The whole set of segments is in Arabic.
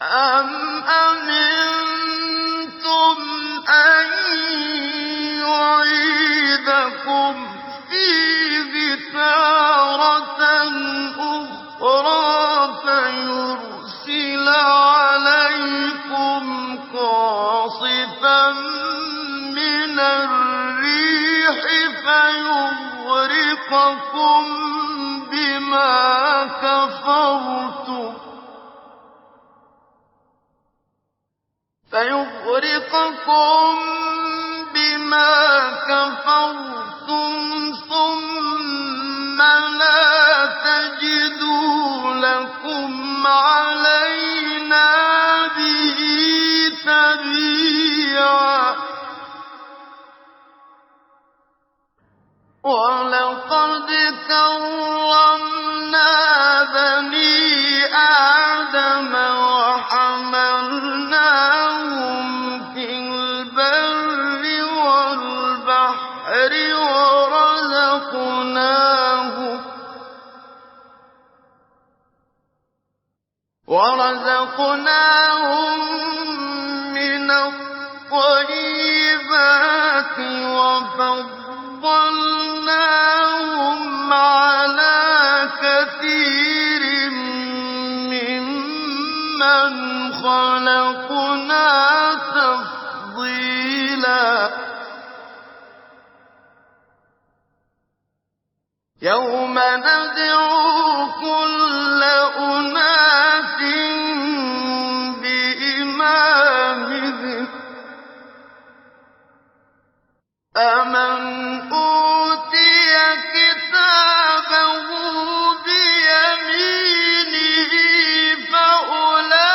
أَمْ أَمِنتُمْ أَن يُعِيدَكُمْ فِيهِ تَارَةً أُخْرَىٰ فَيُرْسِلَ عَلَيْكُمْ قَاصِفًا مِّنَ الرِّيحِ فَيُغْرِقَكُم بِمَا كَفَرْتُمْ ثُمَّ لَا تَجِدُوا لَكُمْ عَلَيْنَا بِهِ تَبِيعًا وَلَقَدْ كَرَّمْنَا بَنِي آدَمَ وَحَمَلْنَاهُمْ فِي الْبَرِّ وَالْبَحْرِ وَرَزَقْنَاهُم مِّنَ الطَّيِّبَاتِ وَفَضَّلْنَاهُمْ عَلَىٰ كَثِيرٍ مِّمَّنْ خَلَقْنَا تَفْضِيلًا يَوْمَ نَدْعُو كُلَّ أُنَاسٍ بِإِمَامِهِمْ ۖ فَمَنْ أُوتِيَ كِتَابَهُ بِيَمِينِهِ فَأُولَٰئِكَ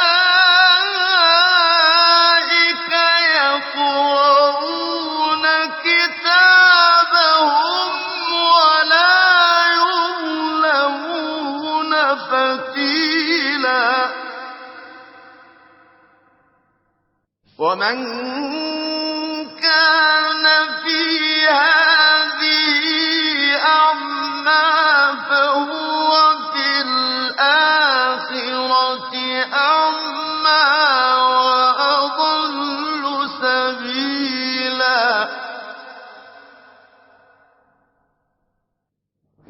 يَقْرَءُونَ كِتَابَهُمْ وَلَا يُظْلَمُونَ فَتِيلًا وَمَن كَانَ فِي هَٰذِهِ أَعْمَىٰ فَهُوَ فِي الْآخِرَةِ أَعْمَىٰ وَأَضَلُّ سَبِيلًا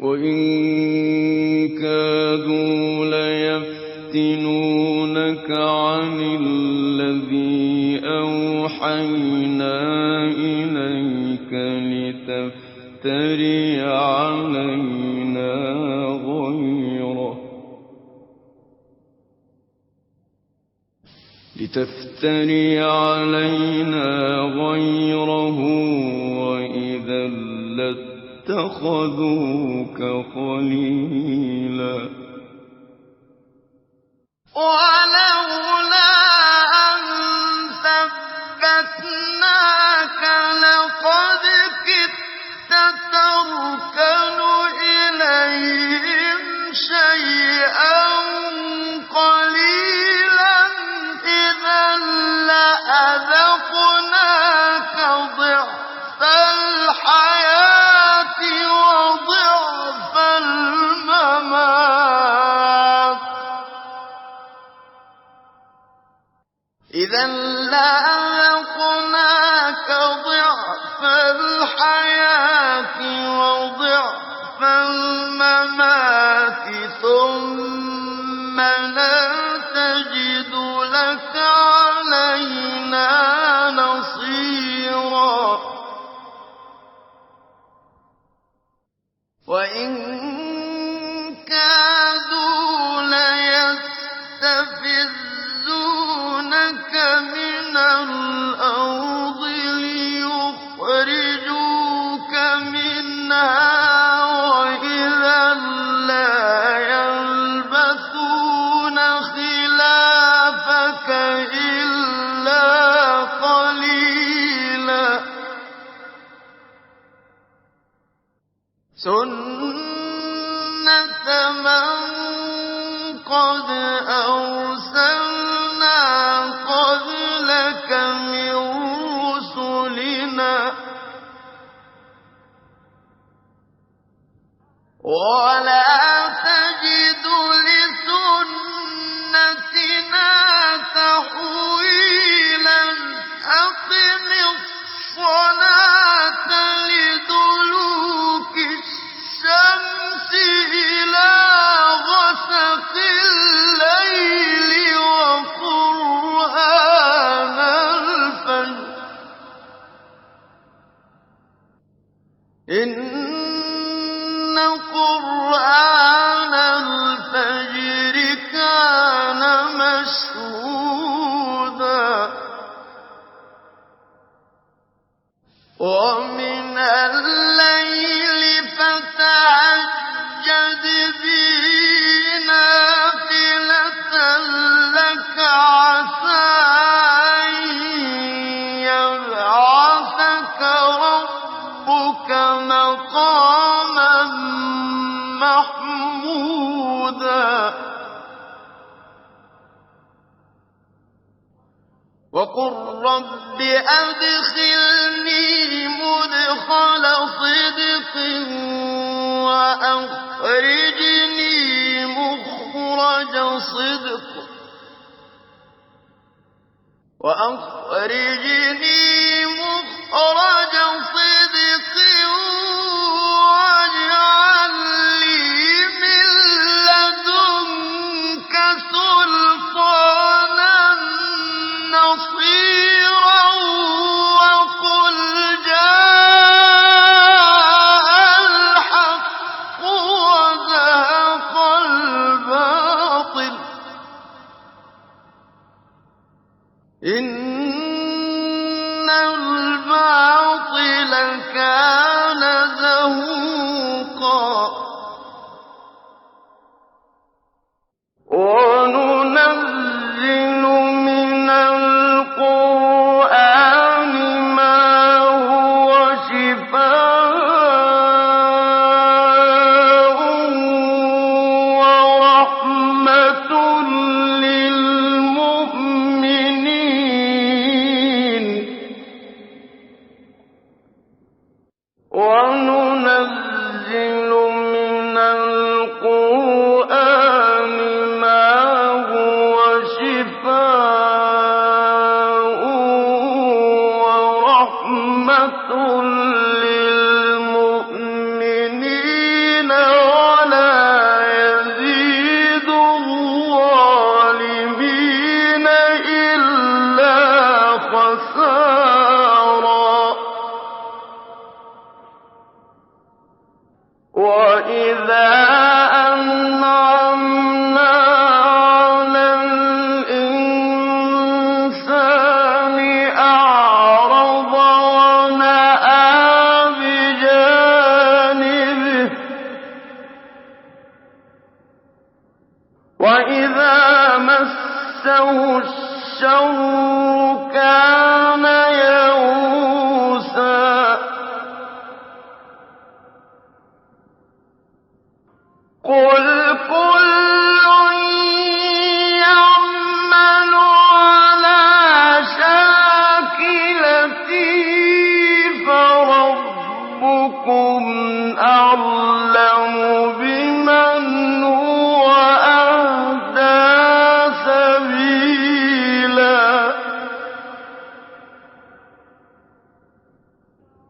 وَإِن كَادُوا لَيَفْتِنُونَكَ عَنِ الَّذِي أَوْحَيْنَا إِلَيْكَ لِتَفْتَرِيَ عَلَيْنَا غَيْرَهُ وَإِذًا لَّاتَّخَذُوكَ خَلِيلًا وَلَوْلَا أَن ثَبَّتْنَاكَ لَقَدْ كِدتَّ تَرْكَنُ إِلَيْهِمْ شَيْئًا قَلِيلًا إِذًا لَّأَذَقْنَاكَ ضِعْفَ الْحَيَاةِ وَضِعْفَ الْمَمَاتِ ثُمَّ لَا تَجِدُ لَكَ عَلَيْنَا نَصِيرًا وَإِن كَادُوا لَيَسْتَفِزُّونَكَ مِنَ الْأَرْضِ لِيُخْرِجُوكَ مِنْهَا وَإِذًا لَّا يَلْبَثُونَ خِلَافَكَ إِلَّا قَلِيلًا سُنَّةَ مَن قَدْ أَرْسَلْنَا قَبْلَكَ مِن رُّسُلِنَا ۖ وَلَا تَجِدُ لِسُنَّتِنَا هُدًى وَقُل رَّبِّ أَدْخِلْنِي مُدْخَلَ صِدْقٍ وَأَخْرِجْنِي مُخْرَجَ صِدْقٍ وَاجْعَل لِّي مِن لَّدُنكَ سُلْطَانًا نَّصِيرًا وَقُلْ جَاءَ الْحَقُّ وَزَهَقَ الْبَاطِلُ إِنَّ الْبَاطِلَ كَانَ زَهُوقًا وَنُنَزِّلُ مِنَ الْقُرْآنِ مَا هُوَ شِفَاءٌ وَرَحْمَةٌ لِّلْمُؤْمِنِينَ وَنُنَزِّلُ مِنَ الْقُرْآنِ مَا هُوَ شِفَاءٌ وَرَحْمَةٌ لِّلْمُؤْمِنِينَ وَلَا يَزِيدُ الظَّالِمِينَ إِلَّا خَسَارًا وَإِذَا أَنْعَمْنَا عَلَى الْإِنسَانِ أَعْرَضَ وَنَأَىٰ بِجَانِبِهِ وَإِذَا مَسَّهُ الشَّرُّ كَانَ يَئُوسًا قُلْ كُلٌّ يَعْمَلُ عَلَىٰ شَاكِلَتِهِ فَرَبُّكُمْ أَعْلَمُ بِمَنْ هُوَ أَهْدَىٰ سَبِيلًا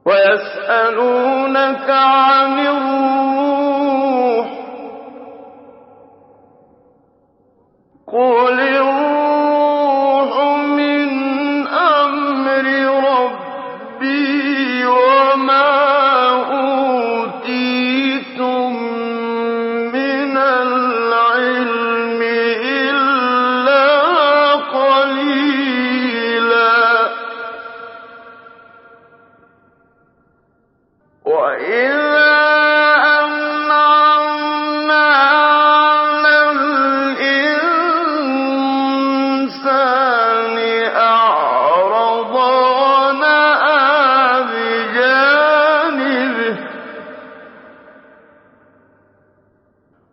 وَيَسْأَلُونَكَ عَنِ الرُّوحِ قُلِ الرُّوحُ مِنْ أَمْرِ رَبِّي وَمَا أُوتِيتُم مِّنَ الْعِلْمِ إِلَّا قَلِيلًا وَإِذَا أَنْعَمْنَا عَلَى الْإِنسَانِ أَعْرَضَ وَنَأَىٰ بِجَانِبِهِ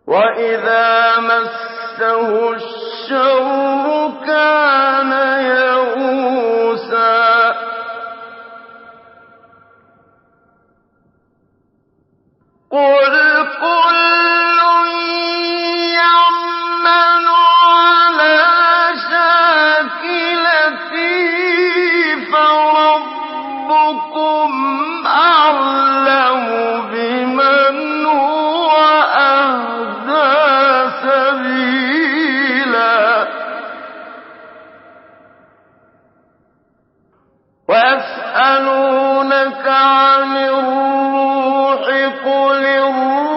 وَإِذَا مَسَّهُ الشَّرُّ كَانَ يَئُوسًا قُلْ كُلٌّ يَعْمَلُ عَلَىٰ شَاكِلَتِهِ فَرَبُّكُمْ أَعْلَمُ بِمَنْ هُوَ أَهْدَىٰ سَبِيلًا وَيَسْأَلُونَكَ عَنِ الرُّوحِ قُلِ الرُّوحُ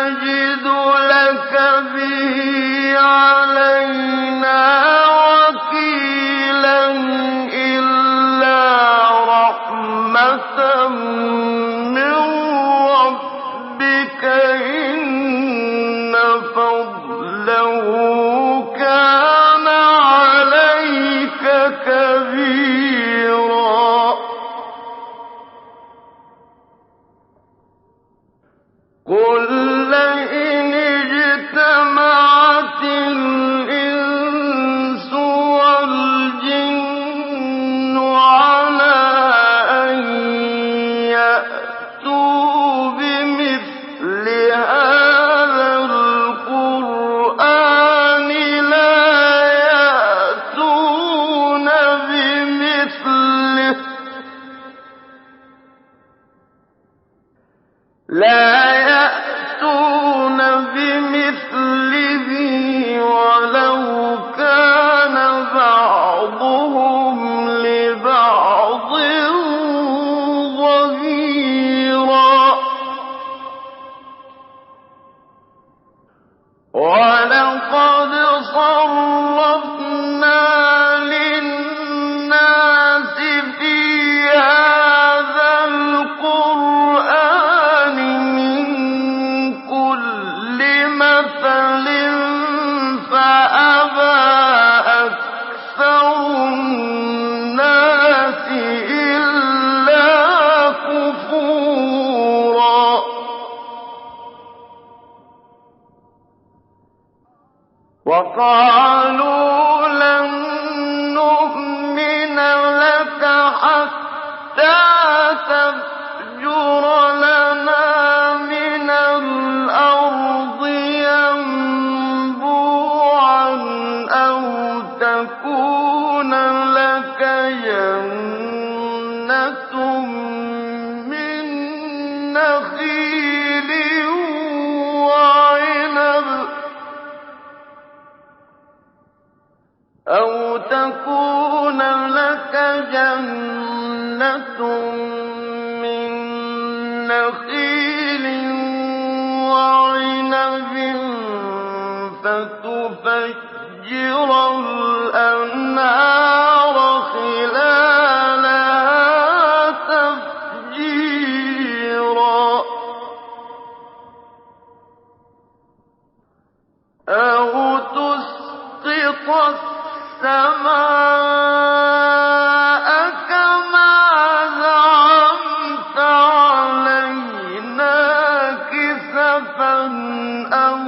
نَجِدُ لَكَ بِهِ عَلَيْنَا وَكِيلًا إِلَّا رَحْمَةً مِّن رَّبِّكَ إِنَّ فَضْلَهُ كَانَ عَلَيْكَ كَبِيرًا قُل لَّئِنِ اجْتَمَعَتِ الْإِنسُ وَالْجِنُّ عَلَىٰ أَن يَأْتُوا بِمِثْلِ هَٰذَا الْقُرْآنِ لا يأتون بمثله وَلَوْ كَانَ بَعْضُهُمْ لِبَعْضٍ ظَهِيرًا وَلَقَدْ صَرَّفْنَا لِلنَّاسِ فِي هَٰذَا الْقُرْآنِ مِن كُلِّ مَثَلٍ فَأَبَىٰ أَكْثَرُ النَّاسِ إِلَّا كُفُورًا وَقَالُوا لَن نُّؤْمِنَ لَكَ حَتَّىٰ تَفْجُرَ لَنَا مِنَ الْأَرْضِ يَنبُوعًا أَوْ تَكُونَ لَكَ جَنَّةٌ مِّن نَّخِيلٍ وَعِنَبٍ فَتُفَجِّرَ الْأَنْهَارَ خِلَالَهَا تَفْجِيرًا أَوْ تُسْقِطَ السَّمَاءَ كَمَا زَعَمْتَ عَلَيْنَا كِسَفًا أَوْ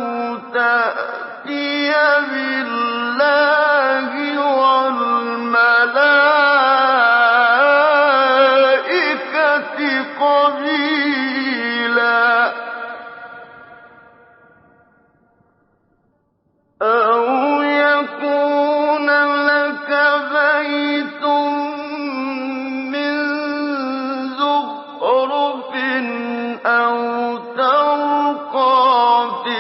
تَأْتِيَ بِاللَّهِ وَالْمَلَائِكَةِ قَبِيلًا أَوْ يَكُونَ لَكَ بَيْتٌ مِّن زُخْرُفٍ أَوْ تَرْقَىٰ فِي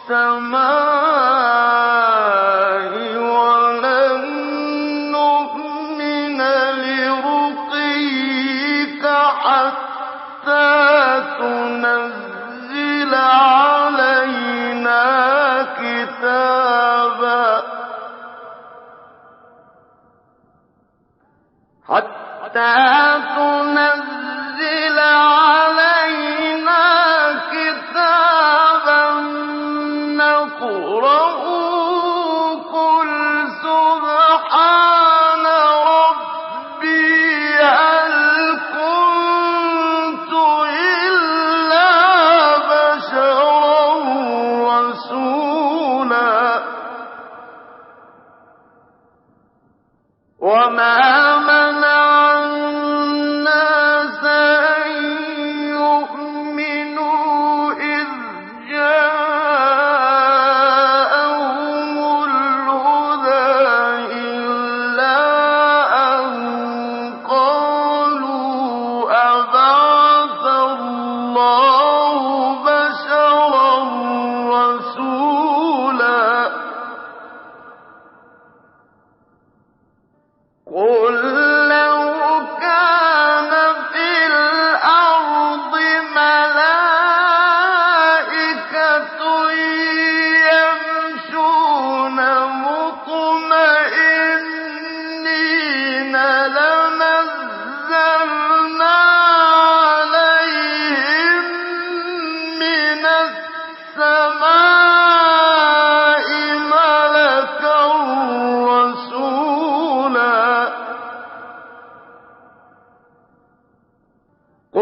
السَّمَاءِ وَلَن نُّؤْمِنَ لِرُقِيِّكَ حَتَّىٰ تُنَزِّلَ عَلَيْنَا كِتَابًا نَّقْرَؤُهُ قُلْ سُبْحَانَ رَبِّي هَلْ كُنتُ إِلَّا بَشَرًا رَّسُولًا وَمَا مَنَعَ النَّاسَ أَن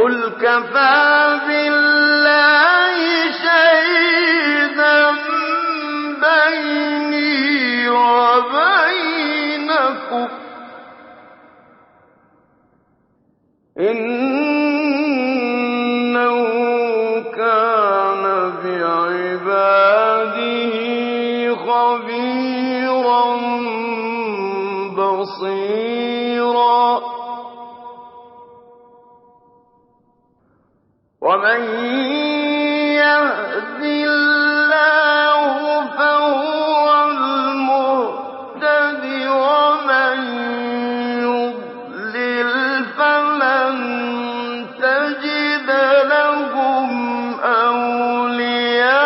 قُلْ كَفَىٰ بِاللَّهِ شَهِيدًا بَيْنِي وَبَيْنَكُمْ ۚ إِنَّهُ كَانَ بِعِبَادِهِ خَبِيرًا بَصِيرًا وَمَن يَهْدِ اللَّهُ فَهُوَ الْمُهْتَدِ ۖ وَمَن يُضْلِلْ فَلَن تَجِدَ لَهُمْ أَوْلِيَاءَ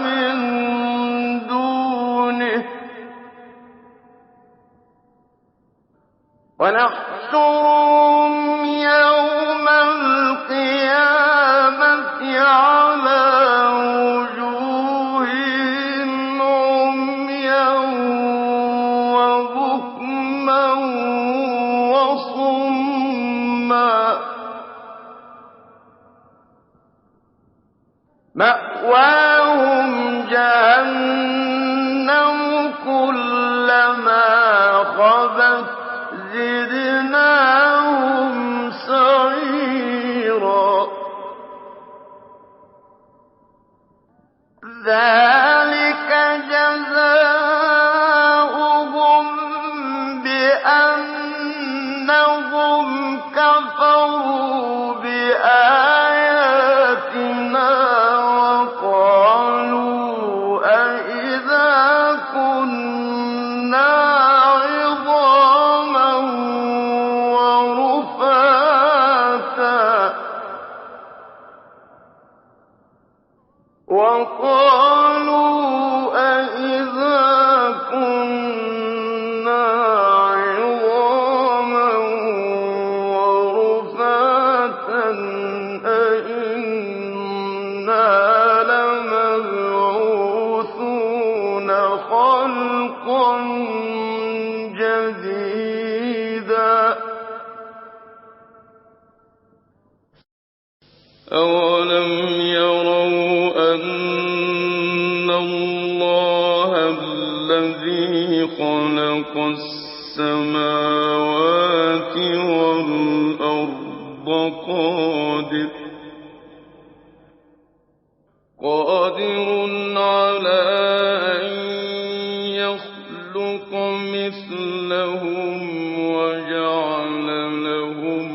مِن دُونِهِ ۖ وَنَحْشُرُهُمْ يَوْمَ الْقِيَامَةِ عَلَىٰ وُجُوهِهِمْ عُمْيًا وَبُكْمًا وَصُمًّا ۖ مَّأْوَاهُمْ جَهَنَّمُ ۖ كُلَّمَا خَبَتْ زِدْنَاهُمْ سَعِيرًا ذَٰلِكَ جَزَاؤُهُم بِأَنَّهُمْ كَفَرُوا بِآيَاتِنَا وَقَالُوا أَإِذَا كُنَّا عِظَامًا وَرُفَاتًا أَإِنَّا لَمَبْعُوثُونَ خَلْقًا جَدِيدًا أَوَلَمْ يَرَوْا أَنَّ اللَّهَ الَّذِي خَلَقَ السَّمَاوَاتِ وَالْأَرْضَ قَادِرٌ عَلَىٰ أَن يَخْلُقَ مِثْلَهُمْ وَجَعَلَ لَهُمْ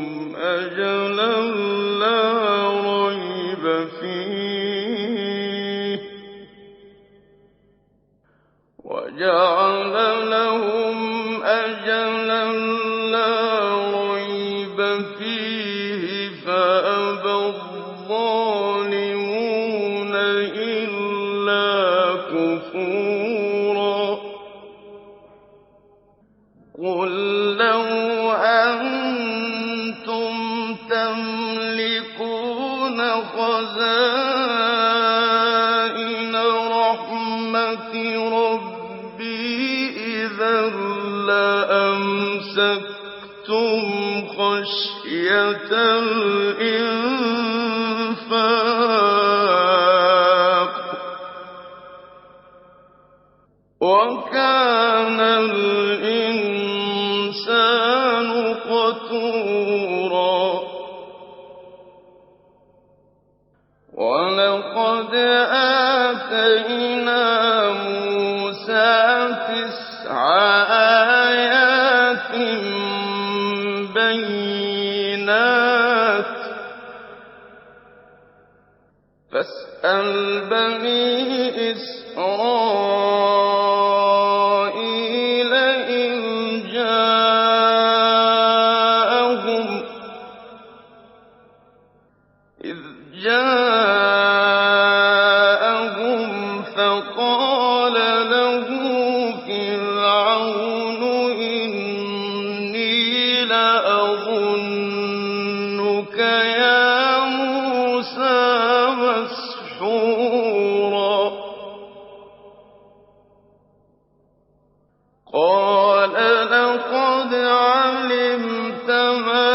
أَجَلًا لَّا رَيْبَ فِيهِ فَأَبَى الظَّالِمُونَ إِلَّا كُفُورًا قُل لَّوْ أَنتُمْ تَمْلِكُونَ خَزَائِنَ رَحْمَةِ رَبِّي إِذًا لَّأَمْسَكْتُمْ خَشْيَةَ الْإِنفَاقِ ۚ وَكَانَ الْإِنسَانُ قَتُورًا وَلَقَدْ آتَيْنَا مُوسَىٰ 9 آيَاتٍ بَيِّنَاتٍ ۖ فَاسْأَلْ بَنِي إِسْرَائِيلَ إِذْ جَاءَهُمْ فَقَالَ لَهُ فِرْعَوْنُ إِنِّي لَأَظُنُّكَ يَا مُوسَىٰ مَسْحُورًا قَالَ لَقَدْ عَلِمْتَ مَا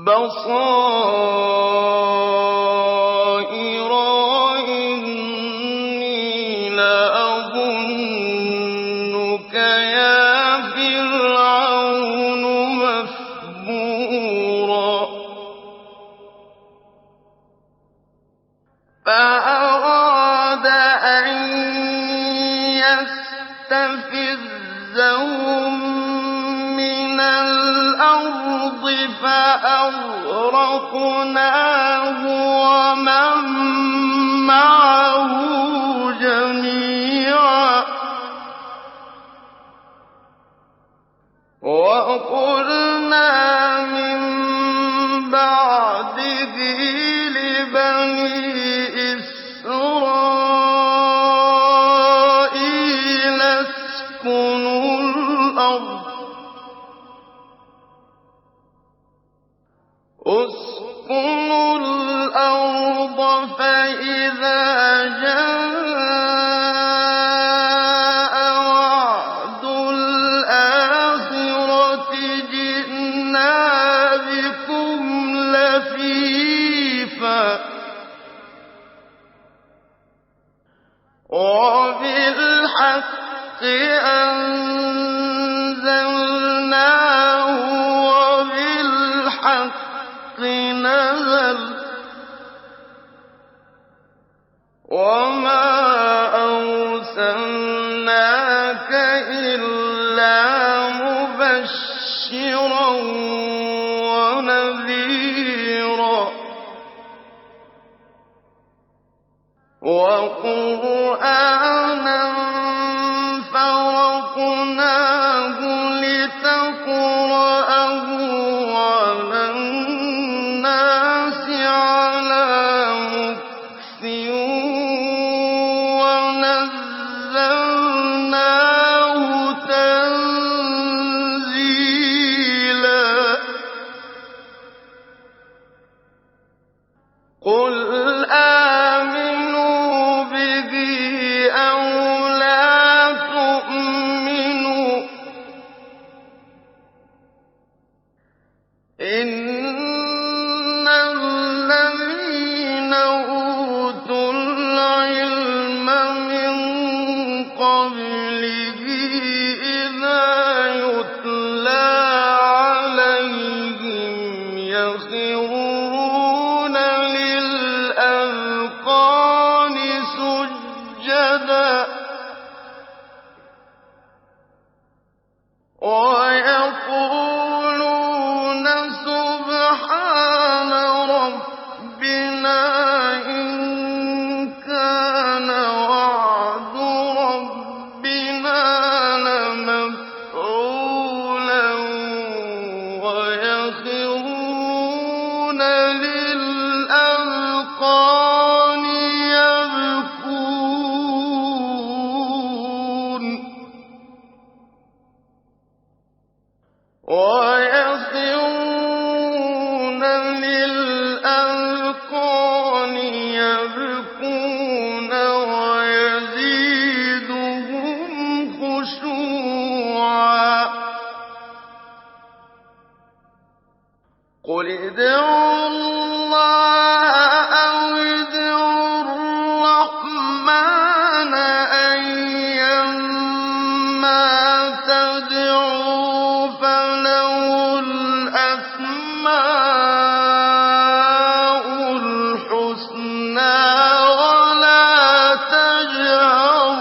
بَصَائِرَ وَإِنِّي لَأَظُنُّكَ يَا فِرْعَوْنُ مَثْبُورًا فَأَرَادَ أَن يَسْتَفِزَّهُم مِّنَ الْأَرْضِ فَأَغْرَقْنَاهُ وَمَن مَّعَهُ جَمِيعًا وَقُلْنَا مِن بَعْدِهِ لِبَنِي إِسْرَائِيلَ اسْكُنُوا الْأَرْضَ فَإِذَا جَاءَ وَعْدُ الْآخِرَةِ جِئْنَا بِكُمْ لَفِيفًا وَبِالْحَقِّ أَنزَلْنَاهُ وَبِالْحَقِّ نَزَلَ وَمَا أَرْسَلْنَاكَ إِلَّا مُبَشِّرًا وَنَذِيرًا وَقُرْآنًا فَرَقْنَاهُ لِتَقْرَأَهُ عَلَى النَّاسِ عَلَىٰ مُكْثٍ وَنَزَّلْنَاهُ تَنزِيلًا قُلْ آمِنُوا بِهِ أَوْ لَا تُؤْمِنُوا إِنَّ الَّذِينَ أُوتُوا الْعِلْمَ مِن قَبْلِهِ إِذَا يُتْلَىٰ عَلَيْهِمْ يَخِرُّونَ لِلْأَذْقَانِ سُجَّدًا وَيَقُولُونَ سُبْحَانَ رَبِّنَا إِن كَانَ وَعْدُ رَبِّنَا لَمَفْعُولًا وَيَخِرُّونَ لِلْأَذْقَانِ يَبْكُونَ وَيَزِيدُهُمْ خُشُوعًا قُلِ ادْعُوا اللَّهَ أَوِ ادْعُوا الرَّحْمَٰنَ أَيًّا مَّا تَدْعُوا فَلَهُ الْأَسْمَاءُ الْحُسْنَىٰ وَلَا تَجْهَرْ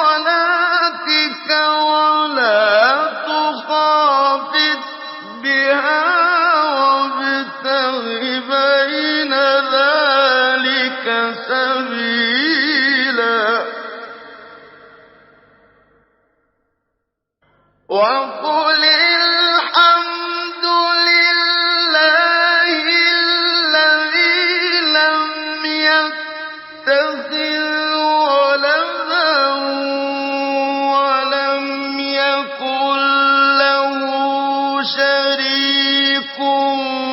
بِصَلَاتِكَ وَلَا تُخَافِتْ بِهَا وَابْتَغِ بَيْنَ ذَٰلِكَ سَبِيلًا وَقُلِ الْحَمْدُ لِلَّهِ الَّذِي لَمْ يَتَّخِذْ كنتم